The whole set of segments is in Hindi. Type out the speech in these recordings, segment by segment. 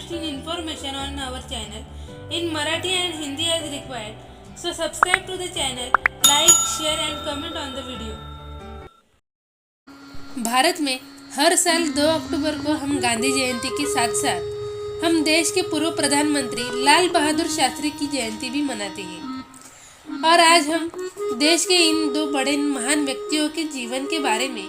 interesting information on our channel in Marathi and Hindi as required. So subscribe to the channel, like, share and comment on the video. Bharat में हर साल 2 अक्टूबर को हम गांधी जयंती के साथ साथ हम देश के पूर्व प्रधानमंत्री लाल बहादुर शास्त्री की जयंती भी मनाते हैं। और आज हम देश के इन दो बड़े महान व्यक्तियों के जीवन के बारे में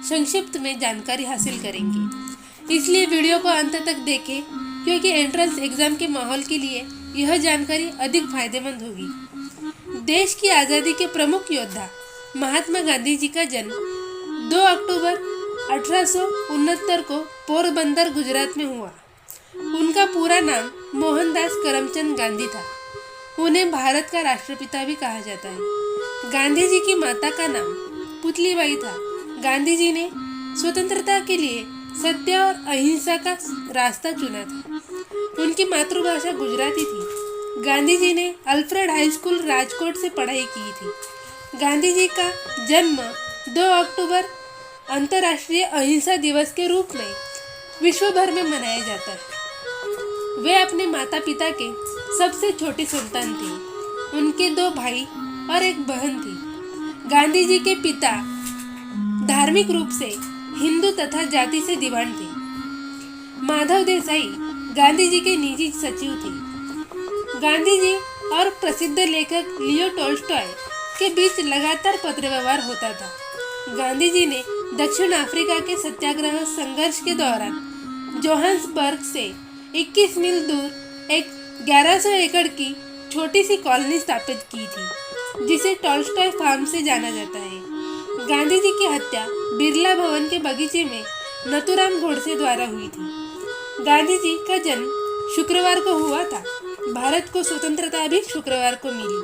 संक्षिप्त में जानकारी हासिल करेंगे। इसलिए वीडियो को अंत तक देखें, क्योंकि एंट्रेंस एग्जाम के माहौल के लिए यह जानकारी अधिक फायदेमंद होगी। देश की आज़ादी के प्रमुख योद्धा महात्मा गांधी जी का जन्म 2 अक्टूबर 1869 को पोरबंदर गुजरात में हुआ। उनका पूरा नाम मोहनदास करमचंद गांधी था। उन्हें भारत का राष्ट्रपिता भी कहा जाता है। गांधी जी की माता का नाम पुतलीबाई था। गांधी जी ने स्वतंत्रता के लिए सत्य और अहिंसा का रास्ता चुना था। उनकी मातृभाषा गुजराती थी। गांधी जी ने अल्फ्रेड हाई स्कूल राजकोट से पढ़ाई की थी। गांधी जी का जन्म 2 अक्टूबर अंतर्राष्ट्रीय अहिंसा दिवस के रूप में विश्व भर में मनाया जाता है। वे अपने माता पिता के सबसे छोटी संतान थी। उनके 2 भाई और एक बहन थी। गांधी जी के पिता धार्मिक रूप से हिंदू तथा जाति से दीवान थे। माधव देसाई गांधी जी के निजी सचिव थे। गांधी जी और प्रसिद्ध लेखक लियो टॉल्स्टॉय के बीच लगातार पत्र व्यवहार होता था। गांधी जी ने दक्षिण अफ्रीका के सत्याग्रह संघर्ष के दौरान जोहान्सबर्ग से 21 मील दूर एक 1100 एकड़ की छोटी सी कॉलोनी स्थापित की थी, जिसे टॉल्स्टॉय फार्म से जाना जाता है। गांधी जी की हत्या बिरला भवन के बगीचे में नथुराम गोडसे द्वारा हुई थी। गांधी जी का जन्म शुक्रवार को हुआ था। भारत को स्वतंत्रता भी शुक्रवार को मिली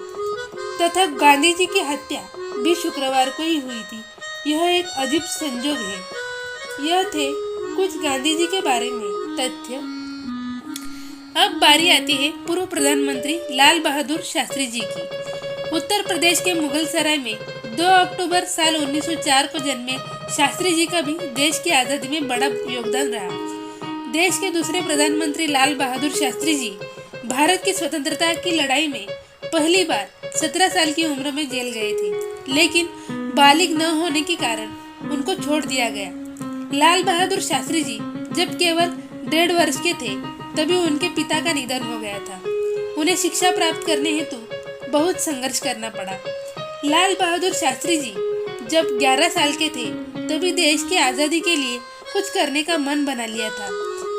तथा गांधी जी की हत्या भी शुक्रवार को ही हुई थी। यह एक अजीब संयोग है। यह थे कुछ गांधी जी के बारे में तथ्य। अब बारी आती है पूर्व प्रधानमंत्री लाल बहादुर शास्त्री जी की। उत्तर प्रदेश के मुगल सराय में 2 अक्टूबर साल 1904 को जन्मे शास्त्री जी का भी देश की आज़ादी में बड़ा योगदान रहा। देश के दूसरे प्रधानमंत्री लाल बहादुर शास्त्री जी भारत की स्वतंत्रता की लड़ाई में पहली बार 17 साल की उम्र में जेल गए थे, लेकिन बालिग न होने के कारण उनको छोड़ दिया गया। लाल बहादुर शास्त्री जी जब केवल 1.5 वर्ष के थे तभी उनके पिता का निधन हो गया था। उन्हें शिक्षा प्राप्त करने हेतु बहुत संघर्ष करना पड़ा। लाल बहादुर शास्त्री जी जब 11 साल के थे तभी देश की आज़ादी के लिए कुछ करने का मन बना लिया था।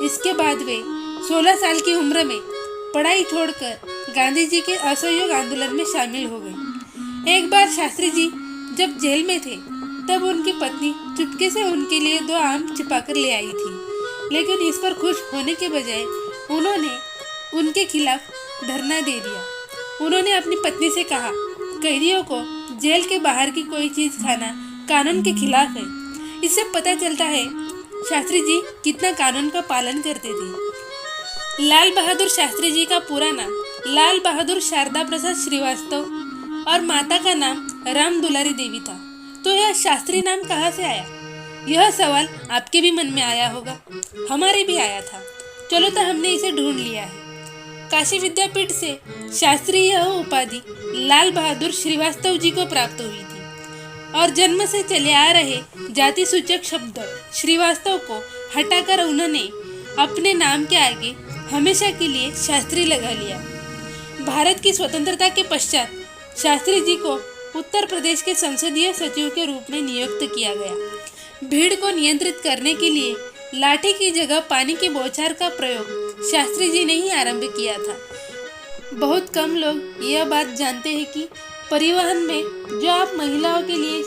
इसके बाद वे 16 साल की उम्र में पढ़ाई छोड़कर गांधी जी के असहयोग आंदोलन में शामिल हो गए। एक बार शास्त्री जी जब जेल में थे तब उनकी पत्नी चुपके से उनके लिए 2 आम छिपाकर ले आई थी, लेकिन इस पर खुश होने के बजाय उन्होंने उनके खिलाफ धरना दे दिया। उन्होंने अपनी पत्नी से कहा, कैदियों को जेल के बाहर की कोई चीज़ खाना कानून के खिलाफ है। इससे पता चलता है शास्त्री जी कितना कानून का पालन करते थे। लाल बहादुर शास्त्री जी का पूरा नाम लाल बहादुर शारदा प्रसाद श्रीवास्तव और माता का नाम राम दुलारी देवी था। तो यह शास्त्री नाम कहाँ से आया? यह सवाल आपके भी मन में आया होगा, हमारे भी आया था। चलो तो हमने इसे ढूंढ लिया है। काशी विद्यापीठ से शास्त्री यह उपाधि लाल बहादुर श्रीवास्तव जी को प्राप्त हुई थी और जन्म से चले आ रहे जाति सूचक शब्द श्रीवास्तव को हटाकर उन्होंने अपने नाम के आगे हमेशा के लिए शास्त्री लगा लिया। भारत की स्वतंत्रता के पश्चात शास्त्री जी को उत्तर प्रदेश के संसदीय सचिव के रूप में नियुक्त किया गया। भीड़ को नियंत्रित करने के लिए लाठी की जगह पानी की बौछार का प्रयोग शास्त्री जी ने ही आरंभ किया था। बहुत कम लोग यह बात जानते हैं कि परिवहन में जो आप महिलाओं के लिए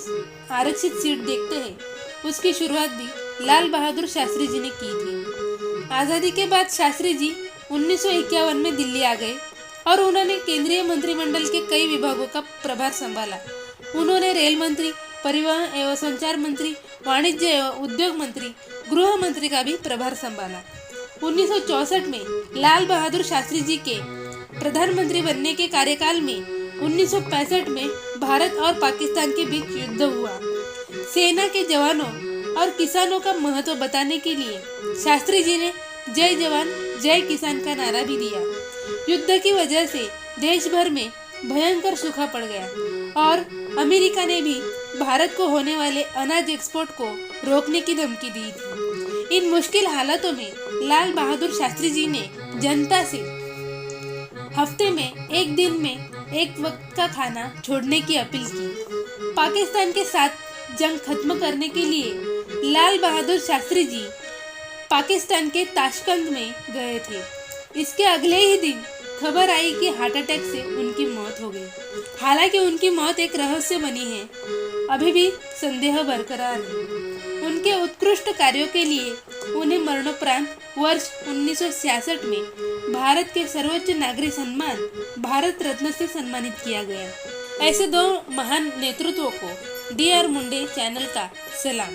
आरक्षित सीट देखते हैं, उसकी शुरुआत भी लाल बहादुर शास्त्री जी ने की थी। आज़ादी के बाद शास्त्री जी 1951 में दिल्ली आ गए और उन्होंने केंद्रीय मंत्रिमंडल के कई विभागों का प्रभार संभाला। उन्होंने रेल मंत्री, परिवहन एवं संचार मंत्री, वाणिज्य एवं उद्योग मंत्री, गृह मंत्री का भी प्रभार संभाला। 1964 में लाल बहादुर शास्त्री जी के प्रधानमंत्री बनने के कार्यकाल में 1965 में भारत और पाकिस्तान के बीच युद्ध हुआ। सेना के जवानों और किसानों का महत्व बताने के लिए शास्त्री जी ने जय जवान जय किसान का नारा भी दिया। युद्ध की वजह से देश भर में भयंकर सूखा पड़ गया और अमेरिका ने भी भारत को होने वाले अनाज एक्सपोर्ट को रोकने की धमकी दी थी। इन मुश्किल हालातों में लाल बहादुर शास्त्री जी ने जनता से हफ्ते में एक दिन में एक वक्त का खाना छोड़ने की अपील की। पाकिस्तान के साथ जंग खत्म करने के लिए लाल बहादुर शास्त्री जी पाकिस्तान के ताशकंद में गए थे। इसके अगले ही दिन खबर आई कि हार्ट अटैक से उनकी मौत हो गई। हालांकि उनकी मौत एक रहस्य बनी है, अभी भी संदेह बरकरार है। उनके उत्कृष्ट कार्यों के लिए उन्हें मरणोपरांत वर्ष 1966 में भारत के सर्वोच्च नागरिक सम्मान भारत रत्न से सम्मानित किया गया। ऐसे दो महान नेतृत्वों को डी आर मुंडे चैनल का सलाम।